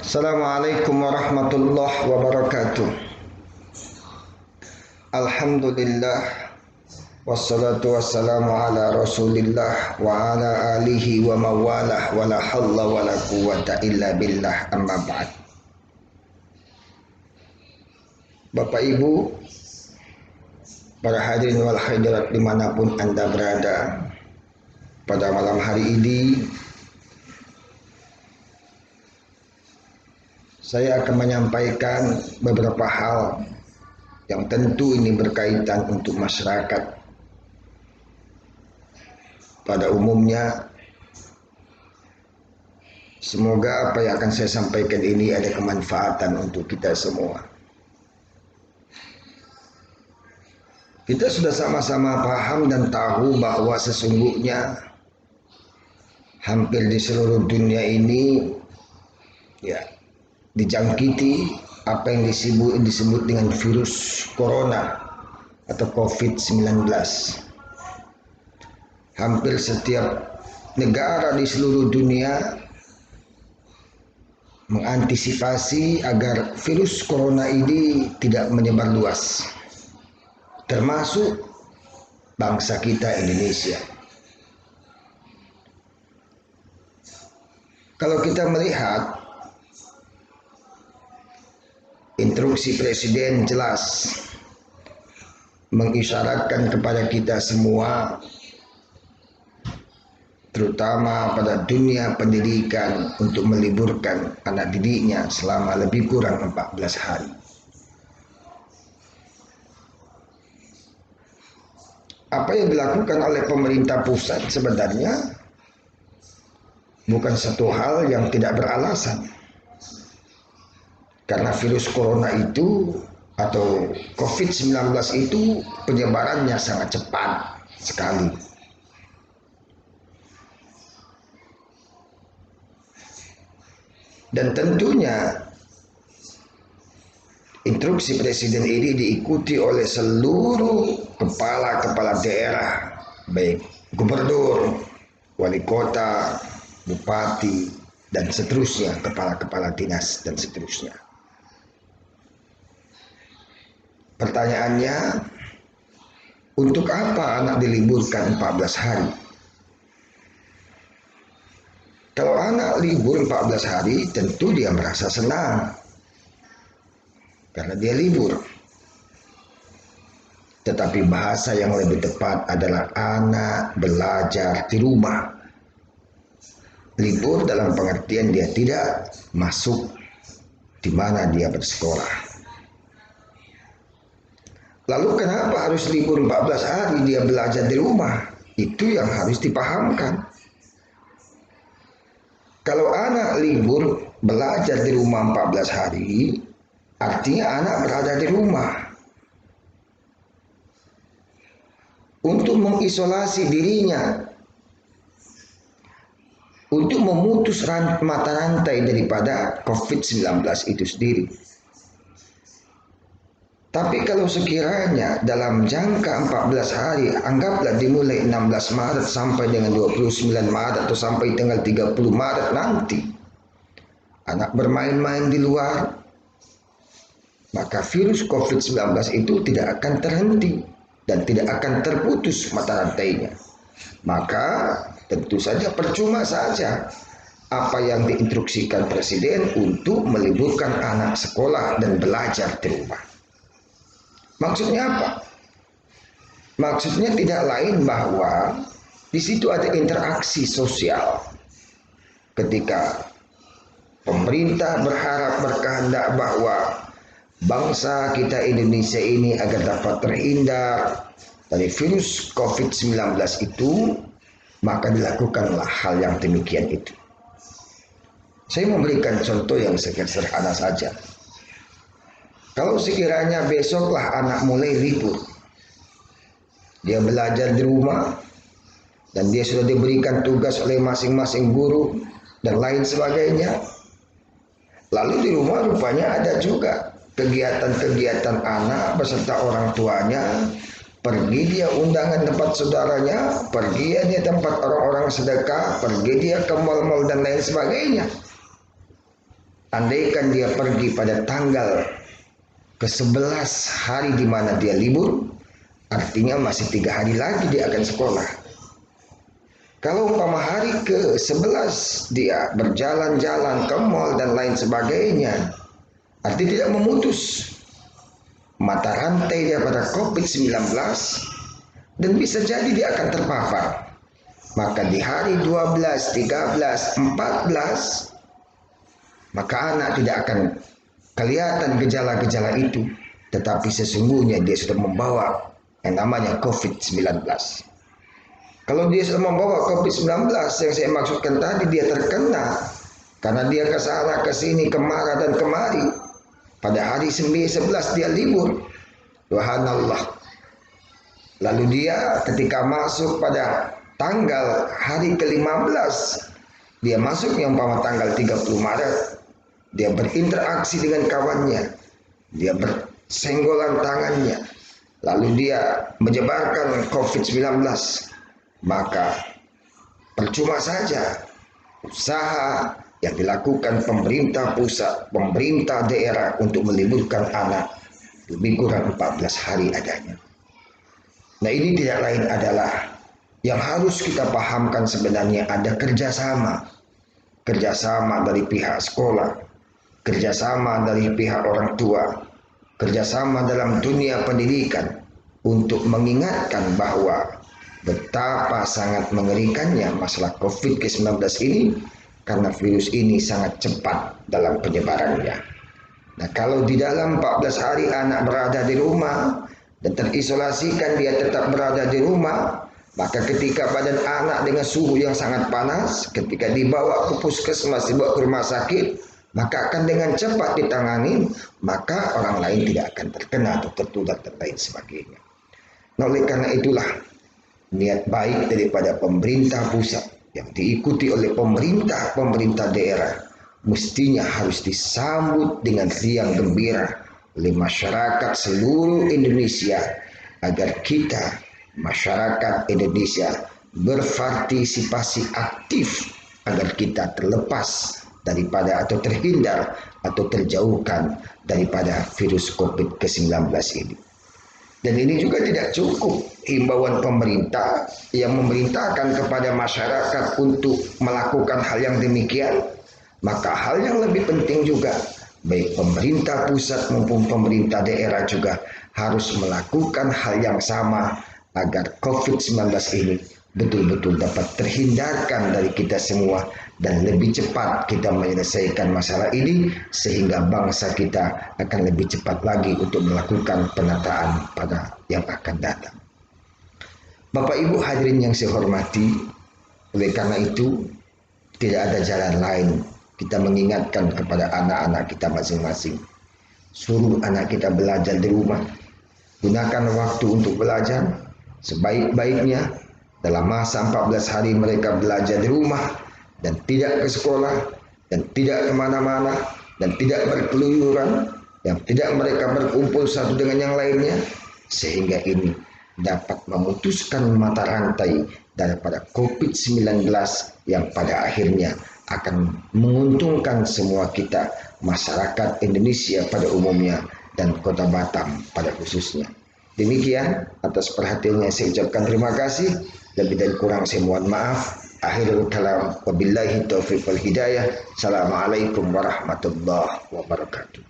Assalamualaikum warahmatullahi wabarakatuh. Alhamdulillah, wassalatu wassalamu ala rasulillah wa ala alihi wa mawalah wa la hawla wa la quwata illa billah, amma ba'd. Bapak Ibu, para hadirin wal hadirat dimanapun Anda berada, pada malam hari ini saya akan menyampaikan beberapa hal yang tentu ini berkaitan untuk masyarakat pada umumnya. Semoga apa yang akan saya sampaikan ini ada kemanfaatan untuk kita semua. Kita sudah sama-sama paham dan tahu bahwa sesungguhnya hampir di seluruh dunia ini dijangkiti apa yang disebut dengan virus corona atau COVID-19. Hampir setiap negara di seluruh dunia mengantisipasi agar virus corona ini tidak menyebar luas, termasuk bangsa kita Indonesia. Kalau kita melihat instruksi Presiden jelas mengisyaratkan kepada kita semua, terutama pada dunia pendidikan, untuk meliburkan anak didiknya selama lebih kurang 14 hari. Apa yang dilakukan oleh pemerintah pusat sebenarnya bukan satu hal yang tidak beralasan. Karena virus corona itu atau COVID-19 itu penyebarannya sangat cepat sekali. Dan tentunya instruksi Presiden ini diikuti oleh seluruh kepala-kepala daerah, baik gubernur, wali kota, bupati, dan seterusnya, kepala-kepala dinas dan seterusnya. Pertanyaannya, untuk apa anak diliburkan 14 hari? Kalau anak libur 14 hari, tentu dia merasa senang karena dia libur. Tetapi bahasa yang lebih tepat adalah anak belajar di rumah. Libur dalam pengertian dia tidak masuk di mana dia bersekolah. Lalu kenapa harus libur 14 hari dia belajar di rumah? Itu yang harus dipahamkan. Kalau anak libur belajar di rumah 14 hari, artinya anak berada di rumah untuk mengisolasi dirinya, untuk memutus mata rantai daripada COVID-19 itu sendiri. Tapi kalau sekiranya dalam jangka 14 hari, anggaplah dimulai 16 Maret sampai dengan 29 Maret atau sampai tanggal 30 Maret nanti, anak bermain-main di luar, maka virus COVID-19 itu tidak akan terhenti dan tidak akan terputus mata rantainya. Maka tentu saja percuma saja apa yang diinstruksikan Presiden untuk meliburkan anak sekolah dan belajar di rumah. Maksudnya apa? Maksudnya tidak lain bahwa di situ ada interaksi sosial. Ketika pemerintah berkehendak bahwa bangsa kita Indonesia ini agar dapat terhindar dari virus COVID-19 itu, maka dilakukanlah hal yang demikian itu. Saya memberikan contoh yang sederhana saja. Kalau sekiranya besoklah anak mulai libur, dia belajar di rumah, dan dia sudah diberikan tugas oleh masing-masing guru dan lain sebagainya. Lalu di rumah rupanya ada juga kegiatan-kegiatan anak beserta orang tuanya, pergi dia undangan tempat saudaranya, pergi dia tempat orang-orang sedekah, pergi dia ke mal-mal dan lain sebagainya. andaikan dia pergi pada tanggal ke-11 hari di mana dia libur, artinya masih 3 hari lagi dia akan sekolah. Kalau umpama hari ke-11 dia berjalan-jalan ke mall dan lain sebagainya, artinya tidak memutus mata rantai daripada COVID-19 dan bisa jadi dia akan terpapar. Maka di hari 12, 13, 14 maka anak tidak akan kelihatan gejala-gejala itu, tetapi sesungguhnya dia sudah membawa yang namanya COVID-19. Kalau dia sudah membawa COVID-19 yang saya maksudkan tadi, dia terkena karena dia ke sana ke sini, kemana dan kemari. Pada hari 11 dia libur, subhanallah. Lalu dia ketika masuk pada tanggal hari ke-15, dia masuk yang umpama tanggal 30 Maret, dia berinteraksi dengan kawannya, dia bersenggolan tangannya, lalu dia menyebarkan COVID-19, maka percuma saja usaha yang dilakukan pemerintah pusat, pemerintah daerah untuk meliburkan anak lebih kurang 14 hari adanya. Nah, ini tidak lain adalah yang harus kita pahamkan sebenarnya ada kerjasama dari pihak sekolah, kerjasama dari pihak orang tua, kerjasama dalam dunia pendidikan untuk mengingatkan bahwa betapa sangat mengerikannya masalah COVID-19 ini karena virus ini sangat cepat dalam penyebarannya. Nah, kalau di dalam 14 hari anak berada di rumah dan terisolasikan, dia tetap berada di rumah, maka ketika badan anak dengan suhu yang sangat panas, ketika dibawa ke puskesmas, dibawa ke rumah sakit, maka akan dengan cepat ditangani, maka orang lain tidak akan terkena atau tertular dan lain sebagainya. Nah, oleh karena itulah niat baik daripada pemerintah pusat yang diikuti oleh pemerintah daerah mestinya harus disambut dengan riang gembira oleh masyarakat seluruh Indonesia, agar kita masyarakat Indonesia berpartisipasi aktif agar kita terlepas daripada atau terhindar atau terjauhkan daripada virus COVID-19 ini. Dan ini juga tidak cukup himbauan pemerintah yang memerintahkan kepada masyarakat untuk melakukan hal yang demikian, maka hal yang lebih penting juga baik pemerintah pusat maupun pemerintah daerah juga harus melakukan hal yang sama agar COVID-19 ini betul-betul dapat terhindarkan dari kita semua dan lebih cepat kita menyelesaikan masalah ini sehingga bangsa kita akan lebih cepat lagi untuk melakukan penataan pada yang akan datang. Bapak Ibu hadirin yang saya hormati, oleh karena itu tidak ada jalan lain kita mengingatkan kepada anak-anak kita masing-masing. Suruh anak kita belajar di rumah, gunakan waktu untuk belajar sebaik-baiknya. Dalam masa 14 hari mereka belajar di rumah dan tidak ke sekolah dan tidak kemana-mana dan tidak berkeluyuran, yang tidak mereka berkumpul satu dengan yang lainnya, sehingga ini dapat memutuskan mata rantai daripada COVID-19 yang pada akhirnya akan menguntungkan semua kita, masyarakat Indonesia pada umumnya dan Kota Batam pada khususnya. Demikian, atas perhatiannya saya ucapkan terima kasih. Lebih dan kurang saya mohon maaf. Akhirul kalam, wabillahi taufiq wal hidayah. Assalamualaikum warahmatullahi wabarakatuh.